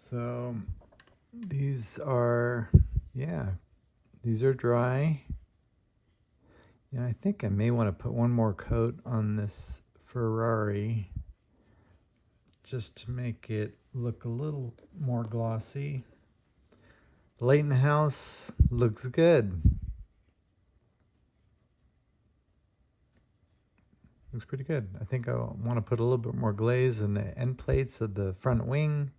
So these are, yeah, these are dry. Yeah, I think I may want to put one more coat on this Ferrari just to make it look a little more glossy. Leighton House looks good. Looks pretty good. I think I want to put a little bit more glaze in the end plates of the front wing.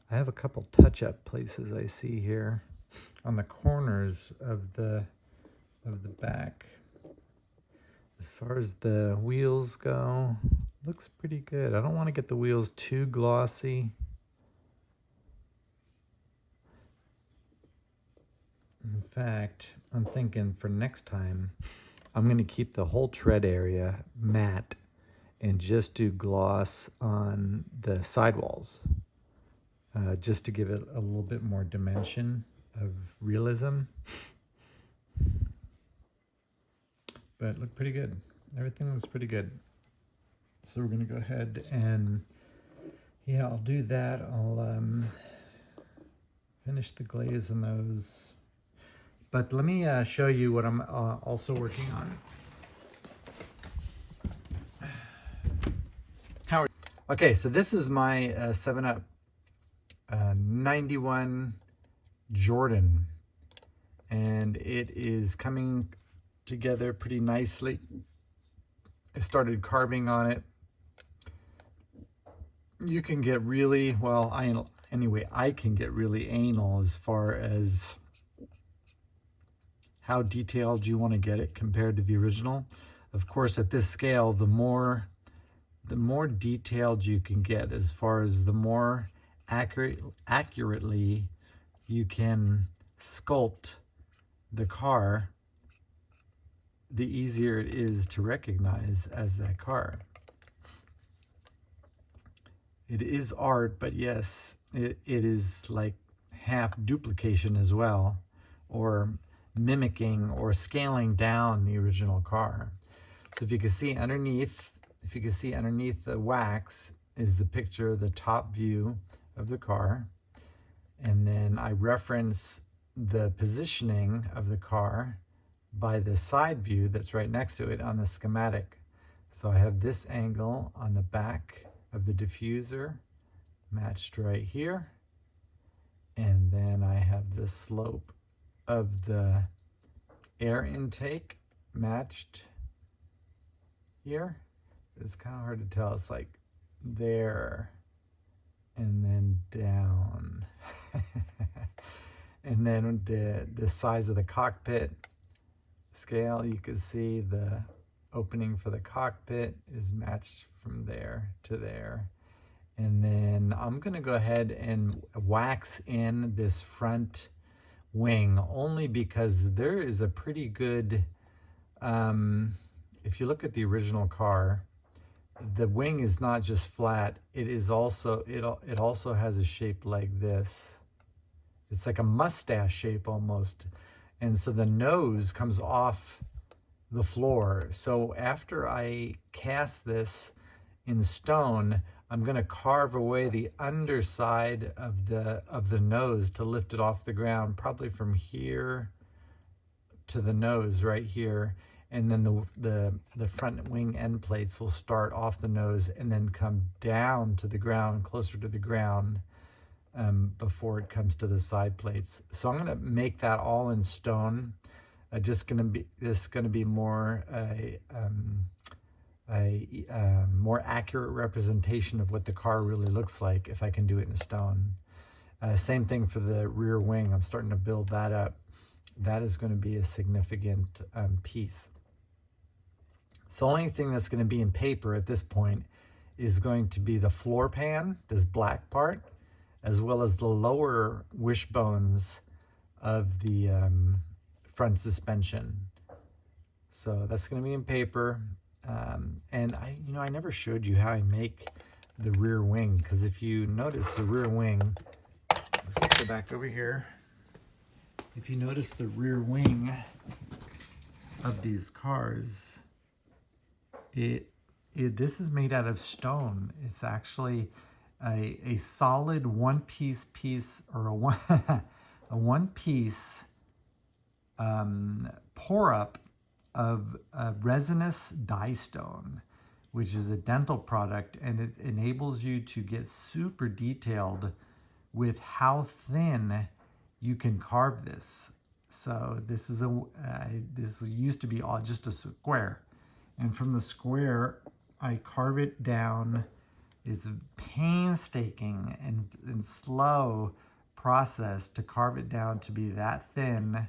I have a couple touch-up places I see here on the corners of the back. As far as the wheels go, looks pretty good. I don't want to get the wheels too glossy. In fact, I'm thinking for next time, I'm going to keep the whole tread area matte and just do gloss on the sidewalls, just to give it a little bit more dimension of realism. But it looked pretty good. Everything looks pretty good. So we're going to go ahead and, yeah, I'll do that. I'll finish the glaze in those. But let me show you what I'm also working on. Howard. Okay, so this is my 7-Up 91 Jordan. And it is coming together pretty nicely. I started carving on it. You can get really, well, I can get really anal as far as how detailed you want to get it compared to the original. Of course, at this scale, the more detailed you can get, as far as the more accurately you can sculpt the car, the easier it is to recognize as that car. It is art, but yes, it is like half duplication as well, or mimicking or scaling down the original car. So if you can see underneath, the wax is the picture of the top view of the car. And then I reference the positioning of the car by the side view that's right next to it on the schematic. So I have this angle on the back of the diffuser matched right here. And then I have the slope of the air intake matched here. It's kind of hard to tell. It's like there and then down. And then the size of the cockpit scale, you can see the opening for the cockpit is matched from there to there. And then I'm going to go ahead and wax in this front wing, only because there is a pretty good, if you look at the original car, the wing is not just flat, it is also, it also has a shape like this. It's like a mustache shape almost. And so the nose comes off the floor. So after I cast this in stone, I'm going to carve away the underside of the nose to lift it off the ground, probably from here to the nose right here. And then the front wing end plates will start off the nose and then come down to the ground, closer to the ground, before it comes to the side plates. So I'm going to make that all in stone. Just going to be more a more accurate representation of what the car really looks like if I can do it in stone. Same thing for the rear wing. I'm starting to build that up. That is going to be a significant piece. So the only thing that's going to be in paper at this point is going to be the floor pan, this black part, as well as the lower wishbones of the front suspension. So that's going to be in paper. And I never showed you how I make the rear wing, because if you notice the rear wing, let's go back over here. If you notice the rear wing of these cars, it this is made out of stone. It's actually a solid piece or a one piece pour up of resinous dye stone, which is a dental product, and it enables you to get super detailed with how thin you can carve this. So this is this used to be all just a square, and from the square I carve it down. It's a painstaking and slow process to carve it down to be that thin,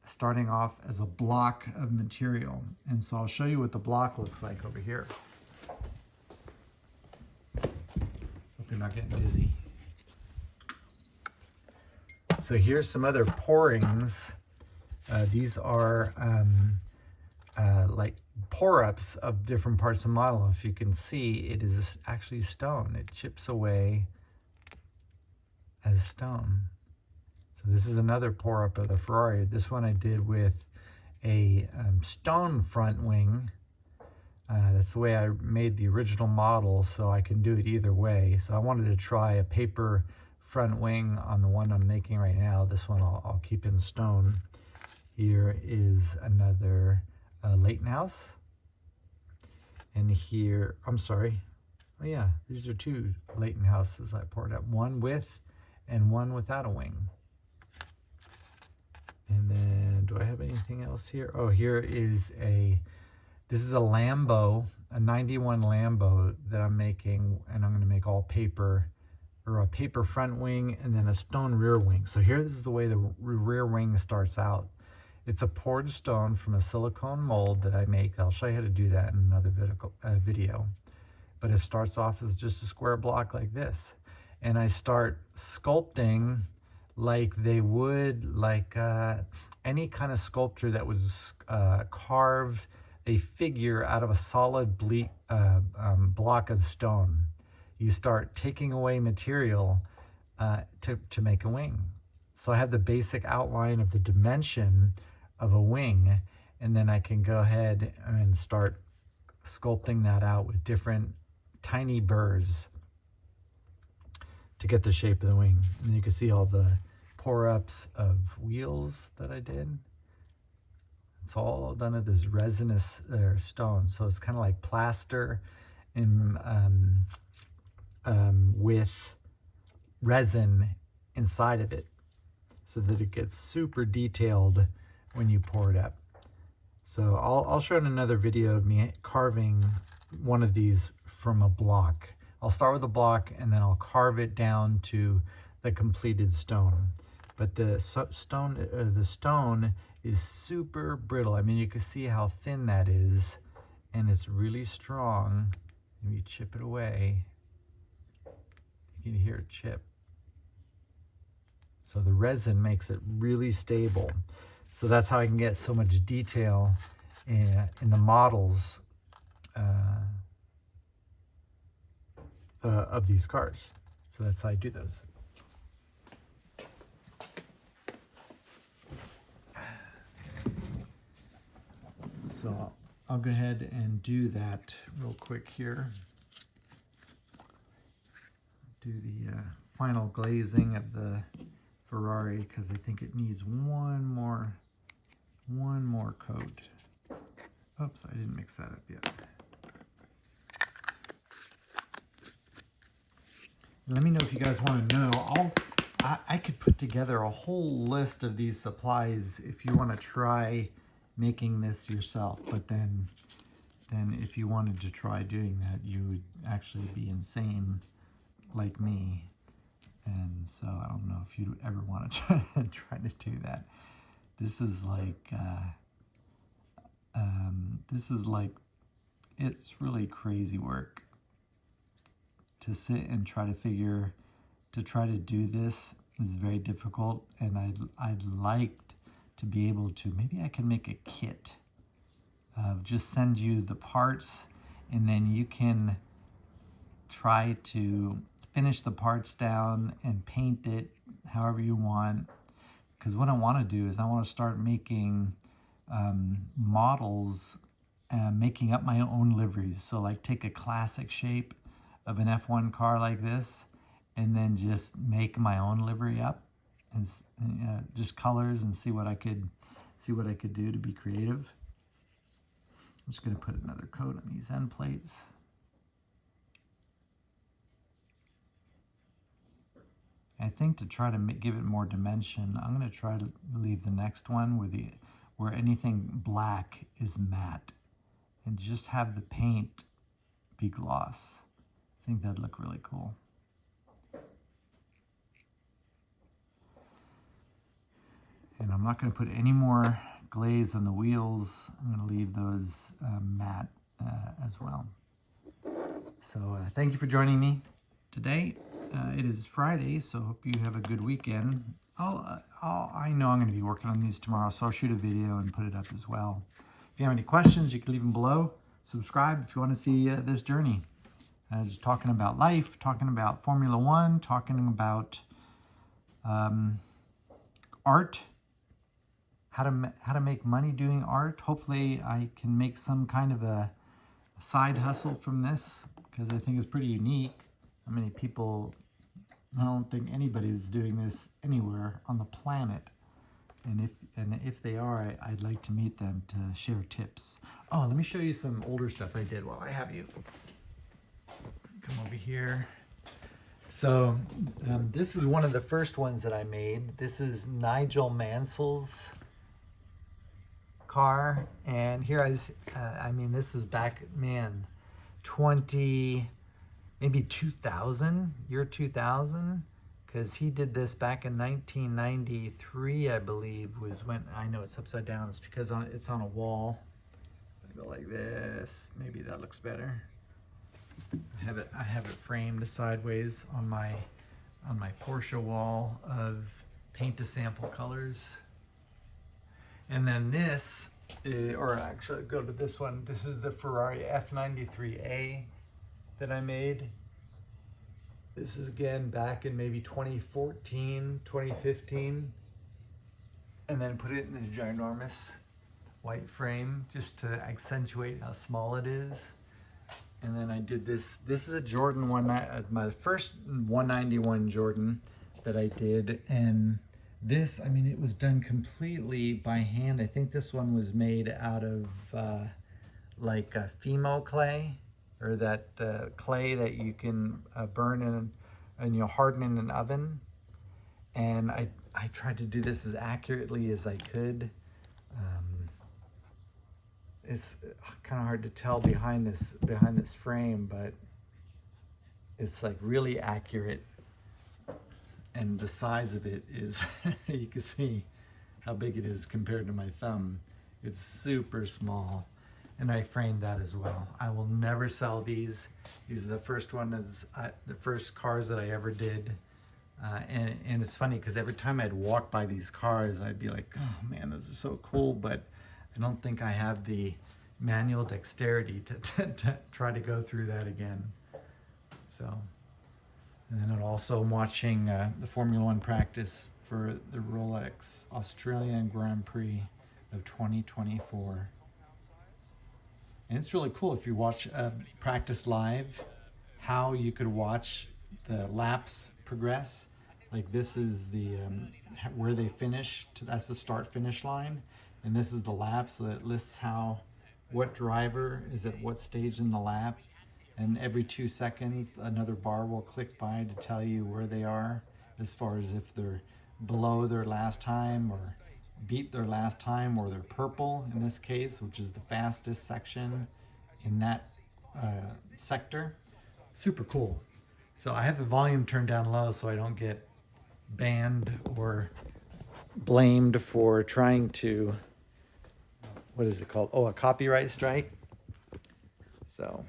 starting off as a block of material. And so I'll show you what the block looks like over here. Hope you're not getting dizzy. So here's some other pourings. These are like pour-ups of different parts of the model. If you can see, it is actually stone. It chips away as stone. So this is another pour-up of the Ferrari. This one I did with a stone front wing. That's the way I made the original model, so I can do it either way. So I wanted to try a paper front wing on the one I'm making right now. This one I'll keep in stone. Here is another Leighton House. And here, I'm sorry. Oh yeah, these are two Leighton Houses I poured up. One with and one without a wing. And then, do I have anything else here? Oh, here is this is a Lambo, a 91 Lambo that I'm making, and I'm gonna make all paper, or a paper front wing and then a stone rear wing. So here, this is the way the rear wing starts out. It's a poured stone from a silicone mold that I make. I'll show you how to do that in another video. But it starts off as just a square block like this. And I start sculpting like they would, like any kind of sculpture that would carve a figure out of a solid block of stone. You start taking away material to make a wing. So I have the basic outline of the dimension of a wing, and then I can go ahead and start sculpting that out with different tiny burrs to get the shape of the wing. And you can see all the pour-ups of wheels that I did. It's all done with this resinous stone, so it's kind of like plaster and with resin inside of it, so that it gets super detailed when you pour it up. So I'll show in another video of me carving one of these from a block. I'll start with a block and then I'll carve it down to the completed stone. But the stone is super brittle. I mean, you can see how thin that is, and it's really strong. If you chip it away, you can hear it chip. So the resin makes it really stable. So that's how I can get so much detail in the models of these cars. So that's how I do those. So I'll go ahead and do that real quick here. Do the final glazing of the Ferrari, because I think it needs one more coat. Oops, I didn't mix that up yet. Let me know if you guys want to know. I could put together a whole list of these supplies if you want to try making this yourself. But then if you wanted to try doing that, you would actually be insane like me. And so I don't know if you'd ever want to try to do that. This is like, it's really crazy work to sit and try to do this. Is very difficult, and I'd like to be able to, maybe I can make a kit of just send you the parts, and then you can try to finish the parts down and paint it however you want. Because what I want to do is I want to start making models making up my own liveries. So like take a classic shape of an F1 car like this and then just make my own livery up and just colors and see what I could do to be creative. I'm just going to put another coat on these end plates. I think to try to give it more dimension, I'm going to try to leave the next one where anything black is matte and just have the paint be gloss. I think that'd look really cool. And I'm not going to put any more glaze on the wheels. I'm going to leave those matte as well. So thank you for joining me today. It is Friday, so hope you have a good weekend. I know I'm going to be working on these tomorrow, so I'll shoot a video and put it up as well. If you have any questions, you can leave them below. Subscribe if you want to see this journey. Just talking about life, talking about Formula One, talking about art, how to make money doing art. Hopefully I can make some kind of a side hustle from this, because I think it's pretty unique. How many people, I don't think anybody's doing this anywhere on the planet. And if they are, I'd like to meet them to share tips. Oh, let me show you some older stuff I did while I have you. Come over here. So this is one of the first ones that I made. This is Nigel Mansell's car, and here I mean, this was back, man, maybe 2000, year 2000, because he did this back in 1993, I believe, was when, I know it's upside down, it's because it's on a wall. I go like this, maybe that looks better. I have it framed sideways on my Porsche wall of paint to sample colors. And then this, or actually go to this one. This is the Ferrari F93A that I made. This is again back in maybe 2014, 2015. And then put it in a ginormous white frame just to accentuate how small it is. And then I did this. This is a Jordan one, my first 191 Jordan that I did. And this, I mean, it was done completely by hand. I think this one was made out of like a Fimo clay, or that clay that you can burn and you'll harden in an oven. And I tried to do this as accurately as I could. It's kind of hard to tell behind this frame, but it's like really accurate. And the size of it is, you can see how big it is compared to my thumb. It's super small. And I framed that as well. I will never sell these. These are the first the first cars that I ever did. And it's funny because every time I'd walk by these cars, I'd be like, oh man, those are so cool, but I don't think I have the manual dexterity to try to go through that again. So. And then also I'm watching the Formula One practice for the Rolex Australian Grand Prix of 2024. And it's really cool if you watch practice live, how you could watch the laps progress. Like this is the where they finish, that's the start-finish line. And this is the lap, so that lists what driver is at what stage in the lap. And every 2 seconds, another bar will click by to tell you where they are, as far as if they're below their last time or beat their last time, or they're purple in this case, which is the fastest section in that sector. Super cool. So I have the volume turned down low so I don't get banned or blamed for trying to, what is it called? Oh, a copyright strike. So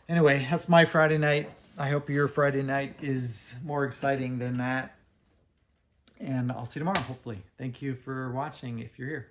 anyway, that's my Friday night. I hope your Friday night is more exciting than that. And I'll see you tomorrow, hopefully. Thank you for watching if you're here.